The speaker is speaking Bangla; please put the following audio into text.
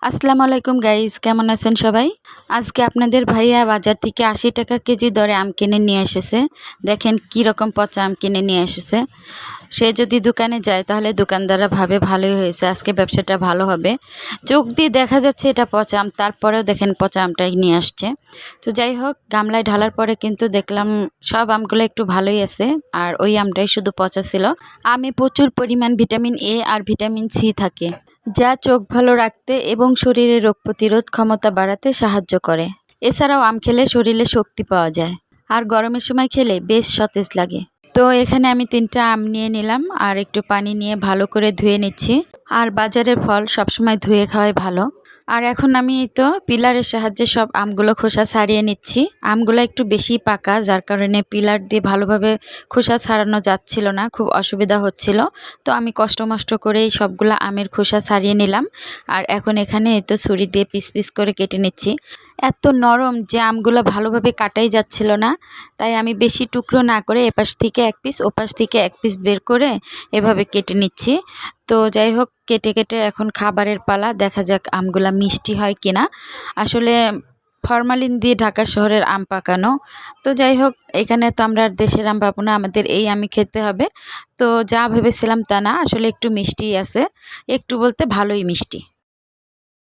আসসালামু আলাইকুম গাইস, কেমন আছেন সবাই? আজকে আপনাদের ভাইয়া বাজার থেকে ৮০ টাকা কেজি দরে আম কিনে নিয়ে এসেছে। দেখেন কি রকম পচা আম কিনে নিয়ে এসেছে। সে যদি দোকানে যায় তাহলে দোকানদাররা ভাবে ভালোই হয়েছে, আজকে ব্যবসাটা ভালো হবে। চোখ দিয়ে দেখা যাচ্ছে এটা পচা আম, তারপরেও দেখেন পচা আমটাই নিয়ে আসছে। তো যাই হোক, গামলায় ঢালার পরে কিন্তু দেখলাম সব আমগুলো একটু ভালোই আছে, আর ওই আমটাই শুধু পচা ছিল। আমে প্রচুর পরিমাণ ভিটামিন এ আর ভিটামিন সি থাকে, যা চোখ ভালো রাখতে এবং শরীরে রোগ প্রতিরোধ ক্ষমতা বাড়াতে সাহায্য করে। এছাড়াও আম খেলে শরীরে শক্তি পাওয়া যায়, আর গরমের সময় খেলে বেশ সতেজ লাগে। তো এখানে আমি 3টা আম নিয়ে নিলাম, আর একটু পানি নিয়ে ভালো করে ধুয়ে নিচ্ছি। আর বাজারের ফল সবসময় ধুয়ে খাওয়াই ভালো। আর এখন আমি তো পিলারের সাহায্যে সব আমগুলো খোসা ছাড়িয়ে নিচ্ছি। আমগুলো একটু বেশি পাকা, যার কারণে পিলার দিয়ে ভালোভাবে খোসা ছাড়ানো যাচ্ছিল না, খুব অসুবিধা হচ্ছিল। তো আমি কষ্ট করেই সবগুলো আমের খোসা ছাড়িয়ে নিলাম। আর এখন এখানে তো ছুরি দিয়ে পিস পিস করে কেটে নিচ্ছি। এত নরম যে আমগুলো ভালোভাবে কাটাই যাচ্ছিল না, তাই আমি বেশি টুকরো না করে এপাশ থেকে এক পিস ওপাশ থেকে এক পিস বের করে এভাবে কেটে নিচ্ছি। তো যাই হোক, কেটে কেটে এখন খাবারের পালা, দেখা যাক আমগুলা মিষ্টি হয় কিনা। আসলে ফরমালিন দিয়ে ঢাকা শহরের আম পাকানো। তো যাই হোক, এখানে তো আমরা আর দেশের আম পাবো না, আমাদের এই আমই খেতে হবে। তো যা ভেবেছিলাম তা না, আসলে একটু মিষ্টি আছে, একটু বলতে ভালোই মিষ্টি।